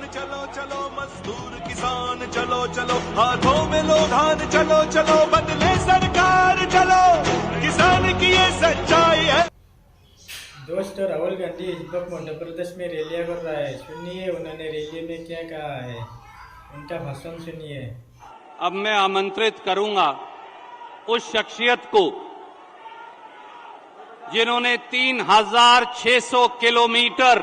चलो चलो मजदूर किसान चलो चलो हाथों में लो धान चलो चलो बदले सरकार चलो किसान की ये सच्चाई है। दोस्तों, राहुल गांधी इस वक्त मध्य प्रदेश में रैलियां कर रहा है। सुनिए उन्होंने रैली में क्या कहा है, उनका भाषण सुनिए। अब मैं आमंत्रित करूंगा उस शख्सियत को जिन्होंने 3600 किलोमीटर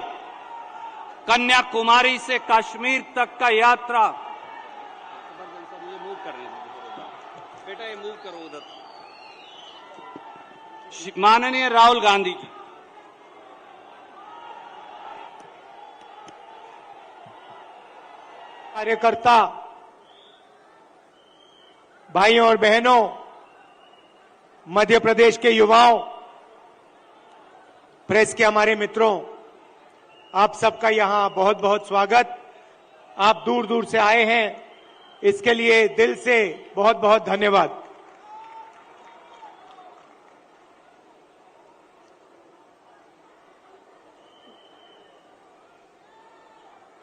कन्याकुमारी से कश्मीर तक का यात्रा ये मूव कर रहे हैं बेटा, ये मूव करो उधर। माननीय राहुल गांधी जी, कार्यकर्ता भाइयों और बहनों, मध्य प्रदेश के युवाओं, प्रेस के हमारे मित्रों, आप सबका यहां बहुत बहुत स्वागत। आप दूर दूर से आए हैं, इसके लिए दिल से बहुत बहुत धन्यवाद।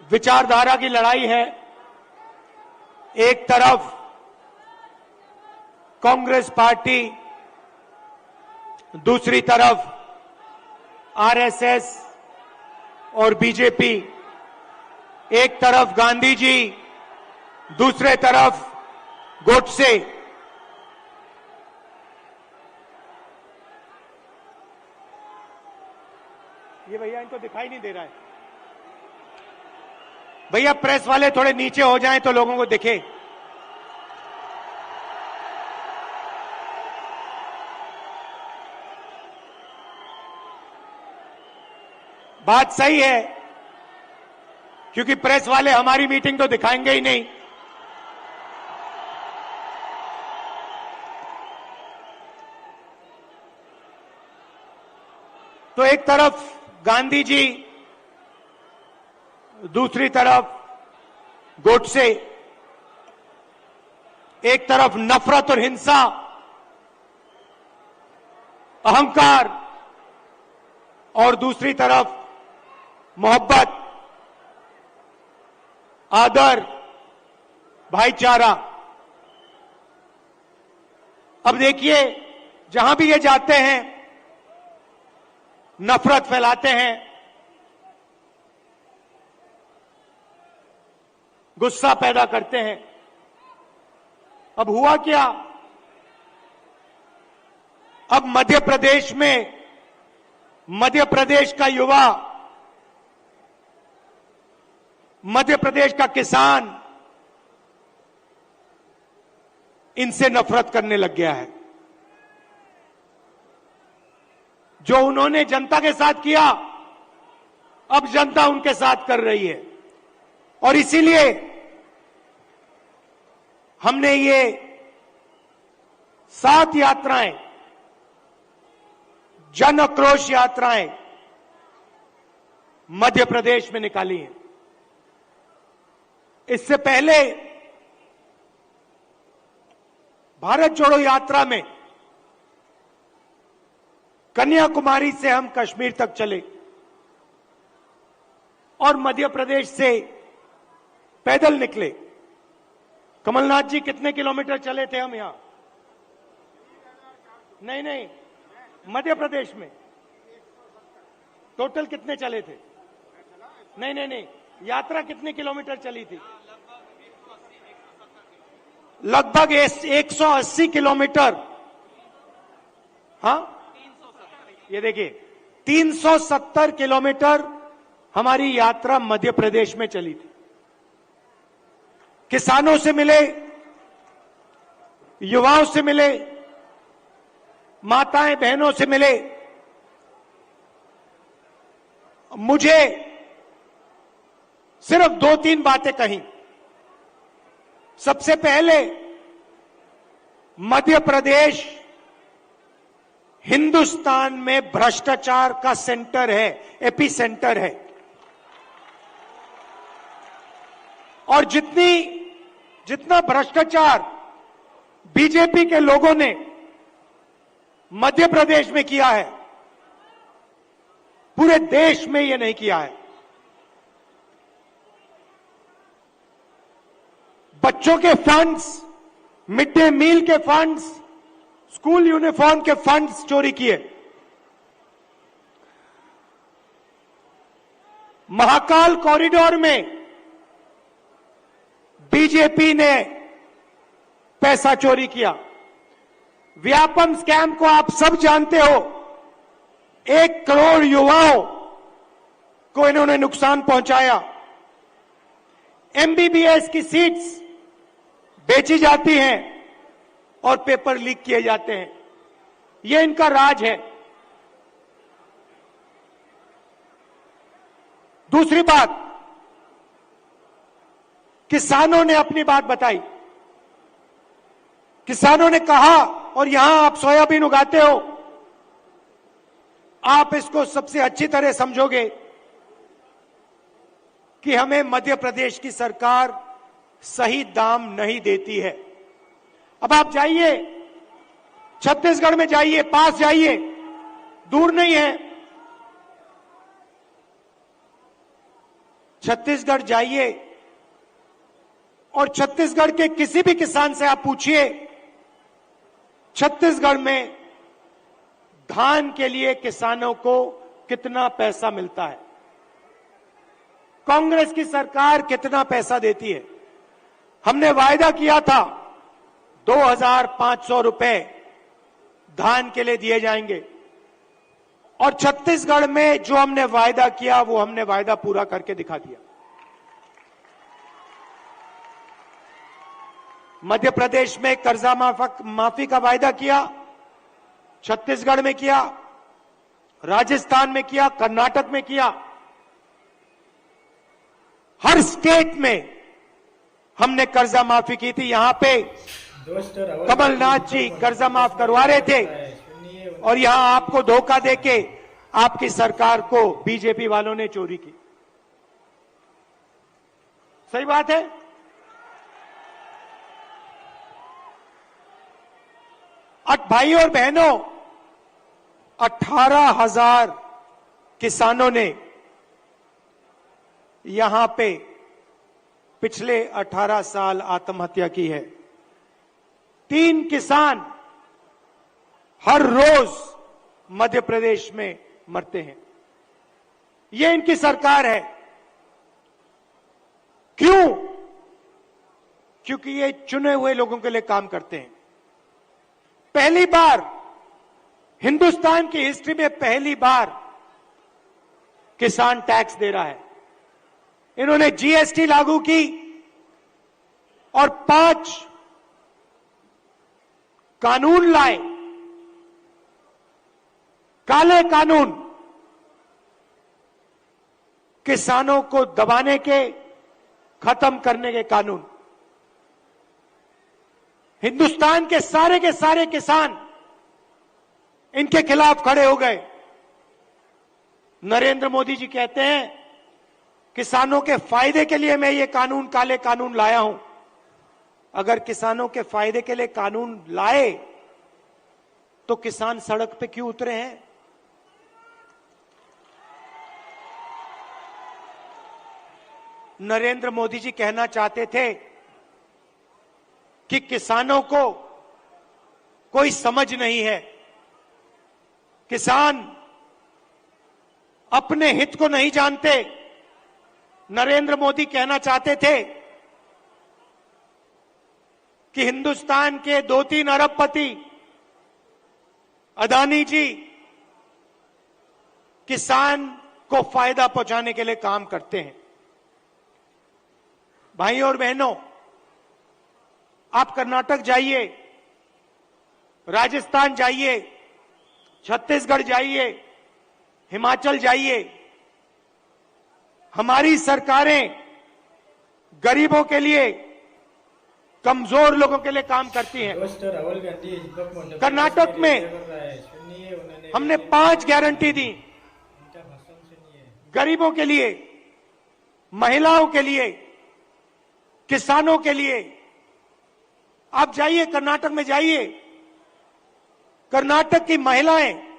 विचारधारा की लड़ाई है। एक तरफ कांग्रेस पार्टी, दूसरी तरफ आरएसएस और बीजेपी, एक तरफ गांधी जी, दूसरे तरफ गोडसे। ये भैया इनको दिखाई नहीं दे रहा है। भैया प्रेस वाले थोड़े नीचे हो जाएं तो लोगों को दिखे। बात सही है, क्योंकि प्रेस वाले हमारी मीटिंग तो दिखाएंगे ही नहीं। तो एक तरफ गांधी जी, दूसरी तरफ गोडसे, एक तरफ नफरत और हिंसा, अहंकार, और दूसरी तरफ मोहब्बत, आदर, भाईचारा। अब देखिए, जहां भी ये जाते हैं नफरत फैलाते हैं, गुस्सा पैदा करते हैं। अब हुआ क्या? अब मध्य प्रदेश में मध्य प्रदेश का युवा, मध्य प्रदेश का किसान इनसे नफरत करने लग गया है। जो उन्होंने जनता के साथ किया, अब जनता उनके साथ कर रही है। और इसीलिए हमने ये 7 यात्राएं, जन आक्रोश यात्राएं मध्य प्रदेश में निकाली हैं। इससे पहले भारत जोड़ो यात्रा में कन्याकुमारी से हम कश्मीर तक चले और मध्य प्रदेश से पैदल निकले। कमलनाथ जी, कितने किलोमीटर चले थे हम यहां? नहीं, मध्य प्रदेश में टोटल कितने चले थे? नहीं, यात्रा कितने किलोमीटर चली थी? लगभग 180 किलोमीटर। हाँ, ये देखिए 370 किलोमीटर हमारी यात्रा मध्य प्रदेश में चली थी। किसानों से मिले, युवाओं से मिले, माताएं बहनों से मिले। मुझे सिर्फ 2-3 बातें कही। सबसे पहले, मध्य प्रदेश हिंदुस्तान में भ्रष्टाचार का सेंटर है, एपी सेंटर है। और जितना भ्रष्टाचार बीजेपी के लोगों ने मध्य प्रदेश में किया है, पूरे देश में ये नहीं किया है। बच्चों के फंड्स, मिड डे मील के फंड्स, स्कूल यूनिफॉर्म के फंड्स चोरी किए। महाकाल कॉरिडोर में बीजेपी ने पैसा चोरी किया। व्यापम स्कैम को आप सब जानते हो। 1 करोड़ युवाओं को इन्होंने नुकसान पहुंचाया। एमबीबीएस की सीट्स बेची जाती हैं और पेपर लीक किए जाते हैं। यह इनका राज है। दूसरी बात, किसानों ने अपनी बात बताई। किसानों ने कहा, और यहां आप सोयाबीन उगाते हो, आप इसको सबसे अच्छी तरह समझोगे कि हमें मध्य प्रदेश की सरकार सही दाम नहीं देती है। अब आप जाइए, छत्तीसगढ़ में जाइए, पास जाइए, दूर नहीं है, छत्तीसगढ़ जाइए और छत्तीसगढ़ के किसी भी किसान से आप पूछिए, छत्तीसगढ़ में धान के लिए किसानों को कितना पैसा मिलता है, कांग्रेस की सरकार कितना पैसा देती है। हमने वायदा किया था 2,500 रुपए धान के लिए दिए जाएंगे, और छत्तीसगढ़ में जो हमने वायदा किया वो हमने वायदा पूरा करके दिखा दिया। मध्य प्रदेश में कर्जा माफी का वायदा किया, छत्तीसगढ़ में किया, राजस्थान में किया, कर्नाटक में किया। हर स्टेट में हमने कर्जा माफी की थी। यहां पे कमलनाथ जी कर्जा माफ करवा रहे थे, और यहां आपको धोखा देके आपकी सरकार को बीजेपी वालों ने चोरी की। सही बात है। भाई और बहनों, 18,000 किसानों ने यहां पे पिछले 18 साल आत्महत्या की है। 3 किसान हर रोज मध्य प्रदेश में मरते हैं। ये इनकी सरकार है। क्यों? क्योंकि ये चुने हुए लोगों के लिए काम करते हैं। पहली बार हिंदुस्तान की हिस्ट्री में पहली बार किसान टैक्स दे रहा है। इन्होंने जीएसटी लागू की और 5 कानून लाए, काले कानून, किसानों को दबाने के, खत्म करने के कानून। हिंदुस्तान के सारे किसान इनके खिलाफ खड़े हो गए। नरेंद्र मोदी जी कहते हैं किसानों के फायदे के लिए मैं ये कानून, काले कानून लाया हूं। अगर किसानों के फायदे के लिए कानून लाए तो किसान सड़क पे क्यों उतरे हैं? नरेंद्र मोदी जी कहना चाहते थे कि किसानों को कोई समझ नहीं है, किसान अपने हित को नहीं जानते। नरेंद्र मोदी कहना चाहते थे कि हिंदुस्तान के 2-3 अरबपति अदानी जी किसान को फायदा पहुंचाने के लिए काम करते हैं। भाइयों और बहनों, आप कर्नाटक जाइए, राजस्थान जाइए, छत्तीसगढ़ जाइए, हिमाचल जाइए, हमारी सरकारें गरीबों के लिए, कमजोर लोगों के लिए काम करती हैं। राहुल गांधी कर्नाटक में हमने 5 गारंटी दी, गरीबों के लिए, महिलाओं के लिए, किसानों के लिए। आप जाइए, कर्नाटक में जाइए, कर्नाटक की महिलाएं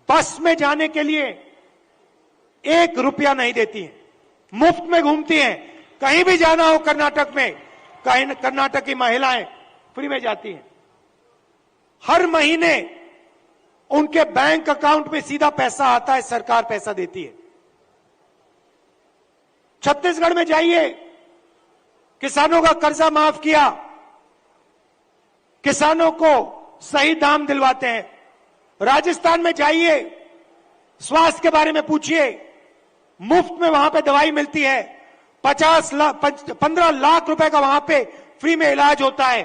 बस में जाने के लिए 1 रुपया नहीं देती हैं, मुफ्त में घूमती हैं। कहीं भी जाना हो कर्नाटक में, कर्नाटक की महिलाएं फ्री में जाती हैं। हर महीने उनके बैंक अकाउंट में सीधा पैसा आता है, सरकार पैसा देती है। छत्तीसगढ़ में जाइए, किसानों का कर्जा माफ किया, किसानों को सही दाम दिलवाते हैं। राजस्थान में जाइए, स्वास्थ्य के बारे में पूछिए, मुफ्त में वहां पे दवाई मिलती है। 15 लाख रुपए का वहां पे फ्री में इलाज होता है।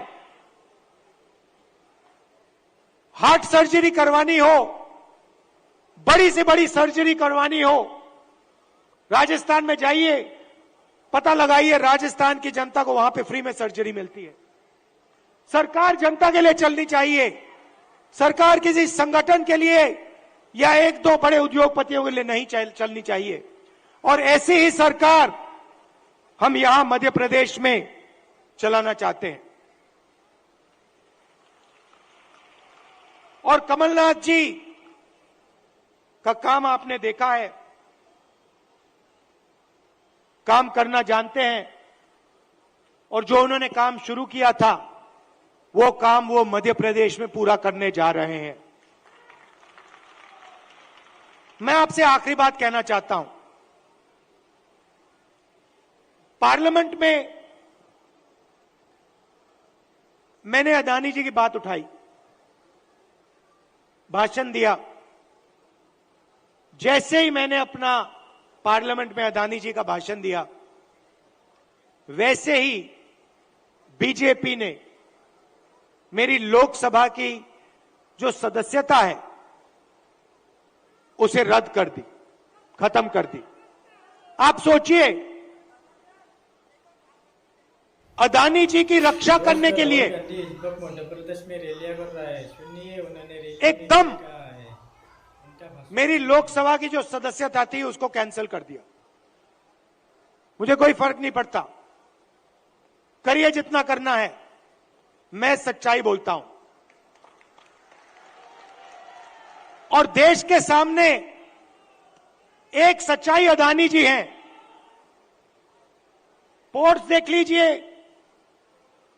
हार्ट सर्जरी करवानी हो, बड़ी से बड़ी सर्जरी करवानी हो, राजस्थान में जाइए, पता लगाइए, राजस्थान की जनता को वहां पे फ्री में सर्जरी मिलती है। सरकार जनता के लिए चलनी चाहिए। सरकार किसी संगठन के लिए या एक दो बड़े उद्योगपतियों के लिए नहीं चलनी चाहिए। और ऐसी ही सरकार हम यहां मध्य प्रदेश में चलाना चाहते हैं। और कमलनाथ जी का काम आपने देखा है, काम करना जानते हैं, और जो उन्होंने काम शुरू किया था वो काम वो मध्य प्रदेश में पूरा करने जा रहे हैं। मैं आपसे आखिरी बात कहना चाहता हूं। पार्लियामेंट में मैंने अदानी जी की बात उठाई, भाषण दिया। जैसे ही मैंने अपना पार्लियामेंट में अदानी जी का भाषण दिया, वैसे ही बीजेपी ने मेरी लोकसभा की जो सदस्यता है उसे रद्द कर दी, खत्म कर दी। आप सोचिए, अदानी जी की रक्षा करने के लिए मध्य प्रदेश में रैलियां कर रहा है, सुनिए उन्होंने एकदम मेरी लोकसभा की जो सदस्यता थी उसको कैंसिल कर दिया। मुझे कोई फर्क नहीं पड़ता, करिए जितना करना है, मैं सच्चाई बोलता हूं। और देश के सामने एक सच्चाई अदानी जी हैं। पोर्ट्स देख लीजिए,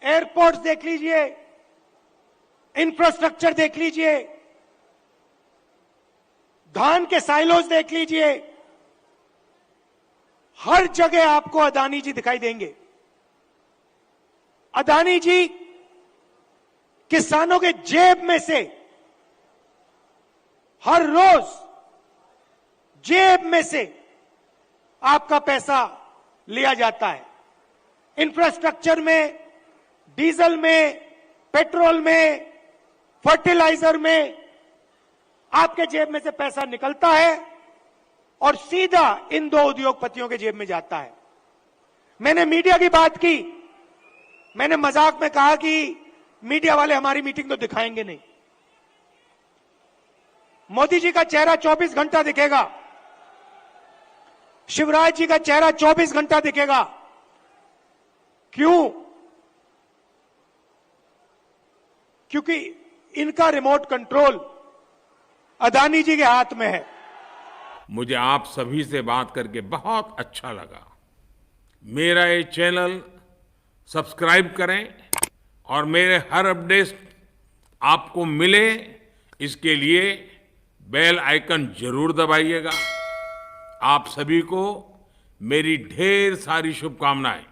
एयरपोर्ट्स देख लीजिए, इंफ्रास्ट्रक्चर देख लीजिए, धान के साइलोज देख लीजिए, हर जगह आपको अदानी जी दिखाई देंगे। अदानी जी किसानों के जेब में से हर रोज जेब में से आपका पैसा लिया जाता है। इंफ्रास्ट्रक्चर में, डीजल में, पेट्रोल में, फर्टिलाइजर में आपके जेब में से पैसा निकलता है और सीधा इन दो उद्योगपतियों के जेब में जाता है। मैंने मीडिया की बात की, मैंने मजाक में कहा कि मीडिया वाले हमारी मीटिंग तो दिखाएंगे नहीं। मोदी जी का चेहरा 24 घंटा दिखेगा, शिवराज जी का चेहरा 24 घंटा दिखेगा। क्यों? क्योंकि इनका रिमोट कंट्रोल अदानी जी के हाथ में है। मुझे आप सभी से बात करके बहुत अच्छा लगा। मेरा ये चैनल सब्सक्राइब करें और मेरे हर अपडेट आपको मिले, इसके लिए बेल आइकन जरूर दबाइएगा। आप सभी को मेरी ढेर सारी शुभकामनाएं।